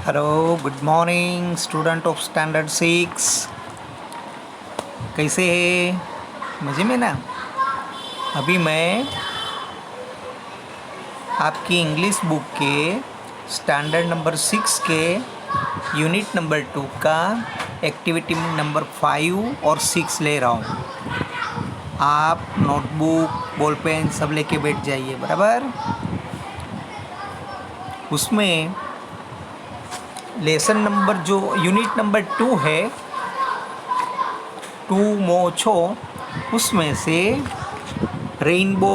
Hello, good morning student of standard 6। कैसे है? मज़े में ना? अभी मैं आपकी इंग्लिश बुक के स्टैंडर्ड नंबर 6 के यूनिट नंबर 2 का एक्टिविटी नंबर 5 और 6 ले रहा हूँ। आप नोटबुक, बॉल पेन सब लेके बैठ जाइए, बराबर। उसमें लेसन नंबर जो यूनिट नंबर 2 है, टू मोछो, उसमें से रेनबो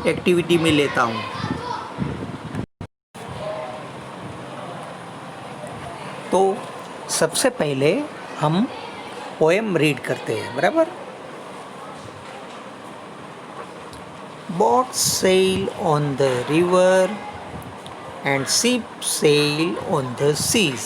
एक्टिविटी में लेता हूँ। तो सबसे पहले हम पोएम रीड करते हैं, बराबर। Boats sail on the river and ships sail on the seas,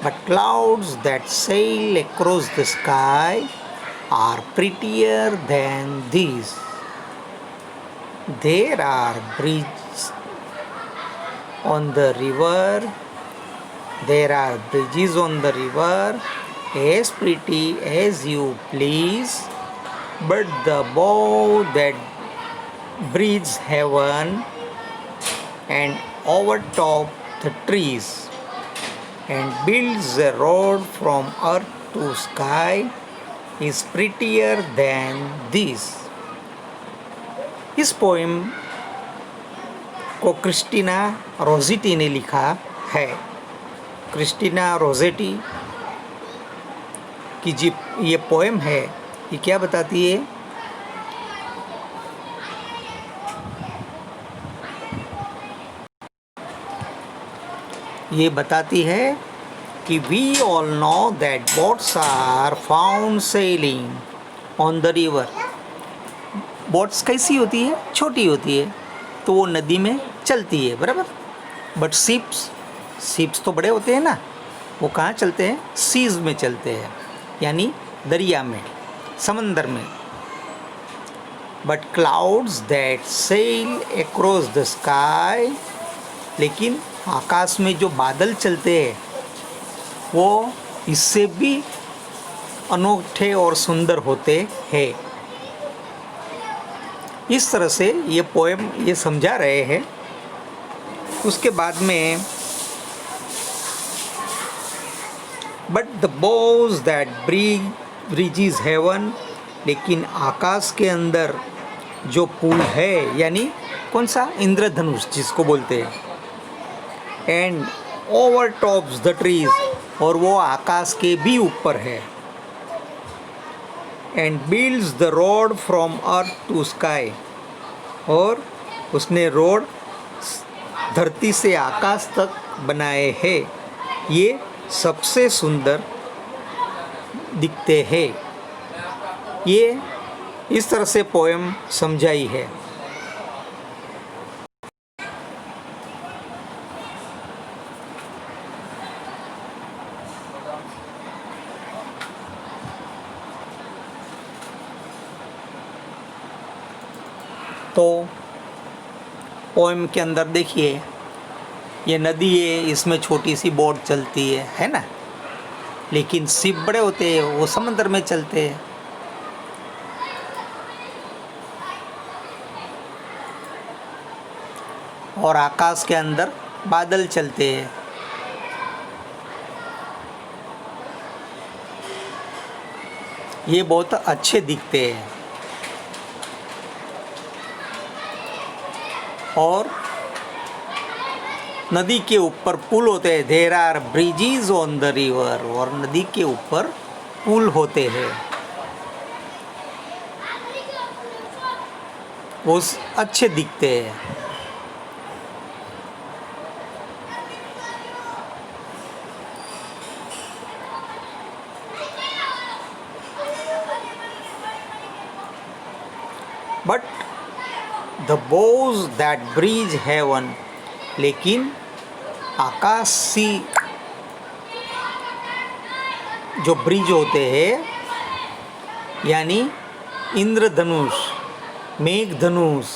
but clouds that sail across the sky are prettier than these. There are bridges on the river. There are bridges on the river, as pretty as you please, but the bow that breathes heaven and overtop the trees and builds a road from earth to sky is prettier than this. इस poem को Christina Rossetti ने लिखा है। Christina Rossetti की जी ये poem है, ये क्या बताती है? ये बताती है कि we all know that boats are found sailing on the river. Boats कैसी होती है? छोटी होती है, तो वो नदी में चलती है, बराबर। बट शिप्स तो बड़े होते हैं ना, वो कहाँ चलते हैं? सीज में चलते हैं, यानी दरिया में, समंदर में। But clouds that sail across the sky, लेकिन आकाश में जो बादल चलते हैं वो इससे भी अनोखे और सुंदर होते हैं। इस तरह से ये पोएम ये समझा रहे हैं। उसके बाद में but the bows that bridges heaven, लेकिन आकाश के अंदर जो पुल है, यानी कौन सा? इंद्रधनुष जिसको बोलते हैं। And over tops the trees, और वो आकाश के भी ऊपर है। And builds the road from earth to sky, और उसने रोड धरती से आकाश तक बनाए हैं। ये सबसे सुंदर दिखते हैं। ये इस तरह से पोएम समझाई है। तो पोएम के अंदर देखिए, ये नदी है, इसमें छोटी सी बोट चलती है ना, लेकिन शिप बड़े होते हैं, वो समंदर में चलते हैं। और आकाश के अंदर बादल चलते हैं। ये बहुत अच्छे दिखते हैं। और नदी के ऊपर पुल होते हैं। There are bridges on the river, और नदी के ऊपर पुल होते हैं। वो अच्छे दिखते हैं। But the bows that bridge heaven, लेकिन आकाशी जो ब्रिज होते हैं, यानी इंद्रधनुष, मेघधनुष,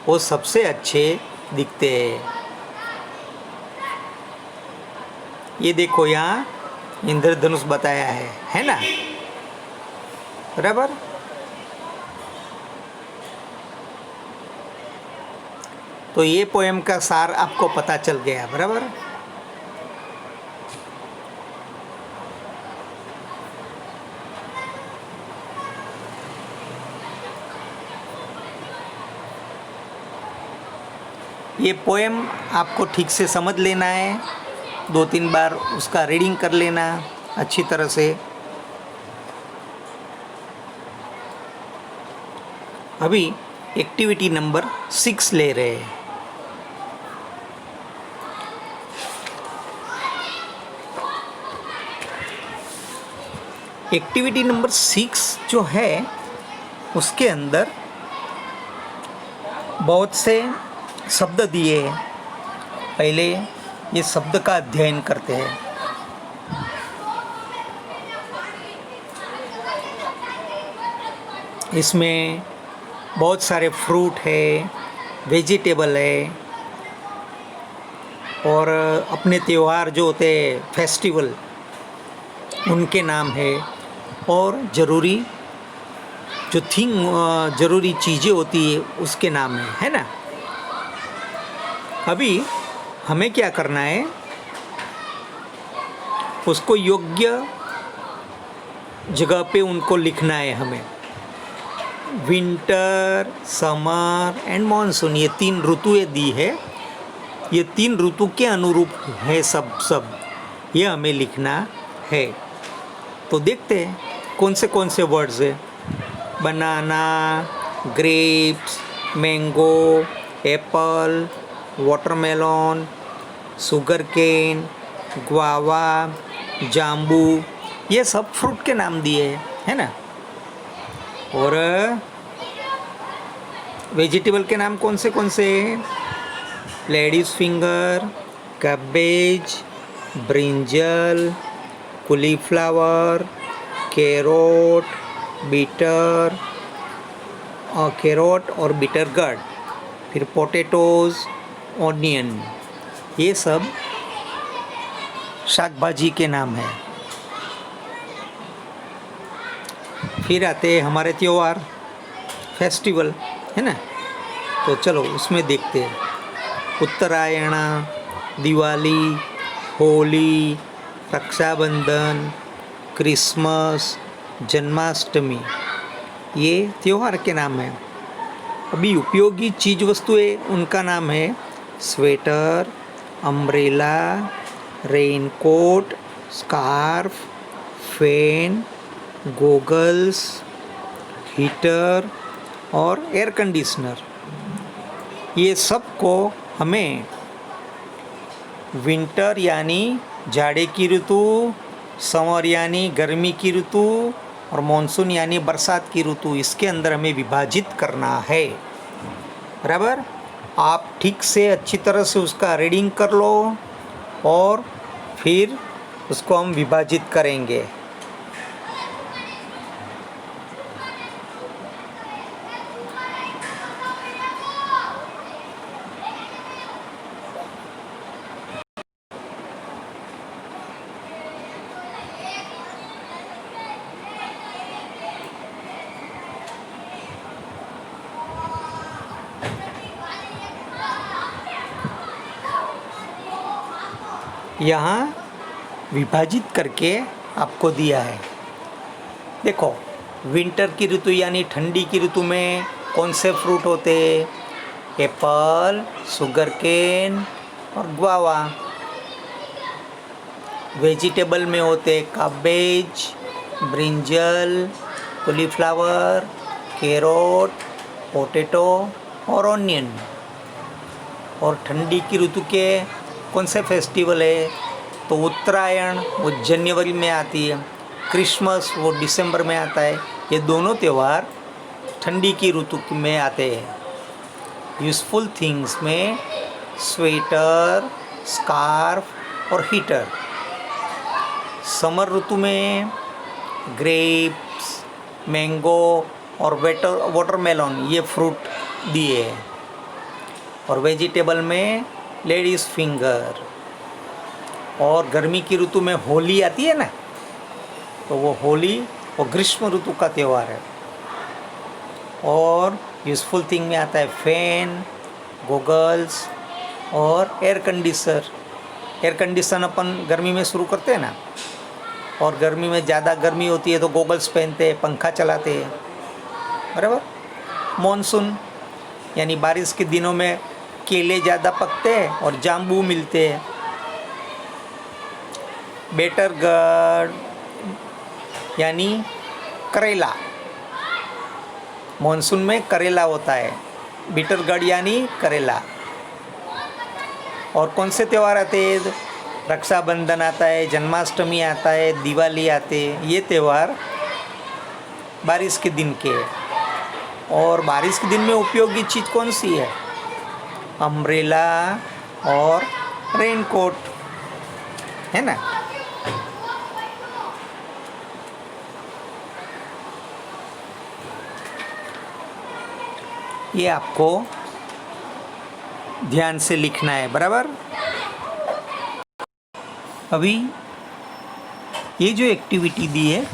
वो सबसे अच्छे दिखते हैं। ये देखो यहाँ इंद्रधनुष बताया है ना, बराबर। तो ये पोएम का सार आपको पता चल गया, बराबर। ये पोएम आपको ठीक से समझ लेना है, 2-3 बार उसका रीडिंग कर लेना अच्छी तरह से। अभी एक्टिविटी नंबर 6 ले रहे हैं। एक्टिविटी नंबर 6 जो है उसके अंदर बहुत से शब्द दिए हैं। पहले ये शब्द का अध्ययन करते हैं। इसमें बहुत सारे फ्रूट है, वेजिटेबल है, और अपने त्यौहार जो होते हैं फेस्टिवल उनके नाम है, और ज़रूरी चीज़ें होती है उसके नाम है ना। अभी हमें क्या करना है, उसको योग्य जगह पे उनको लिखना है हमें। विंटर, समर एंड मानसून, ये 3 ऋतुएं दी है। ये 3 ऋतु के अनुरूप है सब ये हमें लिखना है। तो देखते हैं कौन से वर्ड्स है। Banana, grapes, mango, apple, watermelon, sugar cane, guava, जाम्बू, ये सब फ्रूट के नाम दिए है ना। और वेजिटेबल के नाम कौन से हैं? Ladies finger, cabbage, brinjal, cauliflower, carrot, carrot और बिटर गॉर्ड, फिर पोटैटोज, ऑनियन, ये सब शाक भाजी के नाम है। फिर आते हैं हमारे त्योहार, फेस्टिवल है ना। तो चलो उसमें देखते हैं। उत्तरायण, दिवाली, होली, रक्षाबंधन, क्रिसमस, जन्माष्टमी, ये त्योहार के नाम है। अभी उपयोगी चीज़ वस्तुएं उनका नाम है sweater, umbrella, raincoat, scarf, fan, goggles, heater और एयर कंडीशनर। ये सब को हमें विंटर यानी जाड़े की ऋतु, समर यानी गर्मी की ऋतु, और मानसून यानी बरसात की ऋतु, इसके अंदर हमें विभाजित करना है, बराबर। आप ठीक से अच्छी तरह से उसका रीडिंग कर लो और फिर उसको हम विभाजित करेंगे। यहाँ विभाजित करके आपको दिया है। देखो, विंटर की ऋतु यानी ठंडी की ऋतु में कौन से फ्रूट होते हैं? एप्पल, शुगर केन और गुआवा। वेजिटेबल में होते cabbage, brinjal, cauliflower, carrot, potato और ऑनियन। और ठंडी की ऋतु के कौन से फेस्टिवल है? तो उत्तरायण वो जनवरी में आती है, क्रिसमस वो दिसंबर में आता है। ये दोनों त्यौहार ठंडी की ऋतु में आते हैं। यूज़फुल थिंग्स में स्वेटर, स्कार्फ और हीटर। समर ऋतु में ग्रेप्स, मैंगो और वाटरमेलन, ये फ्रूट दिए हैं। और वेजिटेबल में लेडीज़ फिंगर। और गर्मी की ऋतु में होली आती है ना, तो वो होली वो ग्रीष्म ऋतु का त्यौहार है। और यूज़फुल थिंग में आता है फैन, गॉगल्स और एयर कंडीशनर। एयर कंडीशन अपन गर्मी में शुरू करते हैं ना, और गर्मी में ज़्यादा गर्मी होती है तो गॉगल्स पहनते हैं, पंखा चलाते हैं, बराबर। मॉनसून यानी बारिश के दिनों में केले ज़्यादा पकते हैं और जाम्बू मिलते हैं। बेटर गर्ड यानी करेला, मॉनसून में करेला होता है। बिटर गर्ड यानी करेला। और कौन से त्यौहार आते हैं? रक्षाबंधन आता है, जन्माष्टमी आता है, दिवाली आते हैं। ये त्यौहार बारिश के दिन के हैं। और बारिश के दिन में उपयोगी चीज़ कौन सी है? अम्ब्रेला और रेनकोट, है ना। ये आपको ध्यान से लिखना है, बराबर। अभी ये जो एक्टिविटी दी है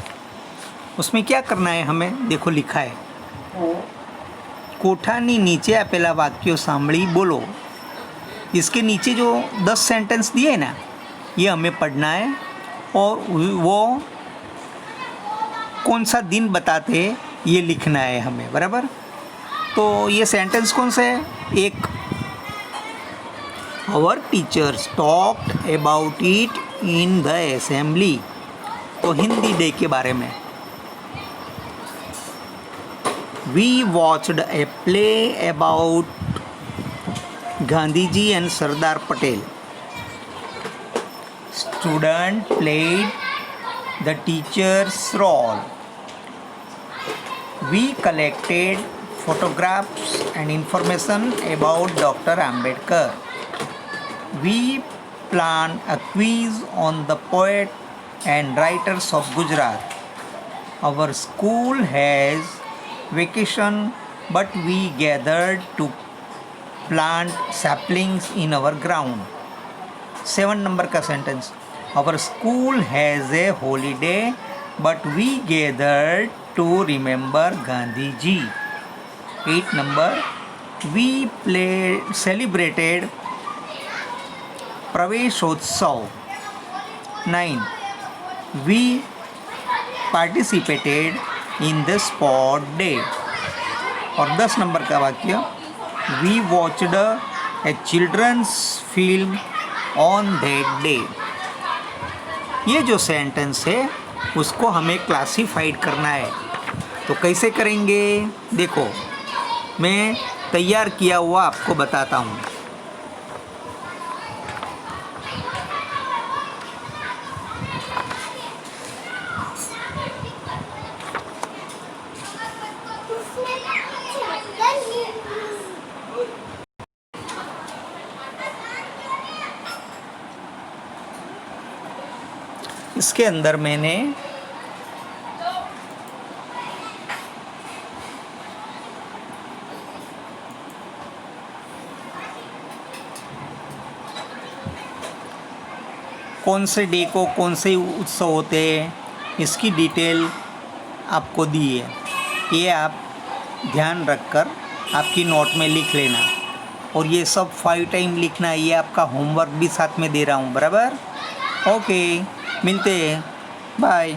उसमें क्या करना है हमें? देखो लिखा है, कोठानी नीचे आपेला वाक्यों सांभળી बोलो। इसके नीचे जो 10 सेंटेंस दिए ना, ये हमें पढ़ना है और वो कौन सा दिन बताते हैं ये लिखना है हमें, बराबर। तो ये सेंटेंस कौन सा है? एक, our teachers talked about it in the assembly. तो हिंदी डे के बारे में। We watched a play about Gandhi ji and Sardar Patel. Student played the teacher's role. We collected photographs and information about Dr. Ambedkar. We planned a quiz on the poet and writers of Gujarat. Our school has vacation, but we gathered to plant saplings in our ground. 7 number का sentence. Our school has a holiday, but we gathered to remember Gandhi ji. 8 number, we celebrated Praveshotsav. 9, we participated in the sport day. और 10 number का वाक्य, we watched a children's film on that day. ये जो sentence है उसको हमें classified करना है। तो कैसे करेंगे? देखो, मैं तैयार किया हुआ आपको बताता हूँ। इसके अंदर मैंने कौन से डे को कौन से उत्सव होते हैं इसकी डिटेल आपको दी है। ये आप ध्यान रखकर आपकी नोट में लिख लेना। और ये सब 5 टाइम लिखना है। ये आपका होमवर्क भी साथ में दे रहा हूँ, बराबर। ओके, मिलते हैं, बाय।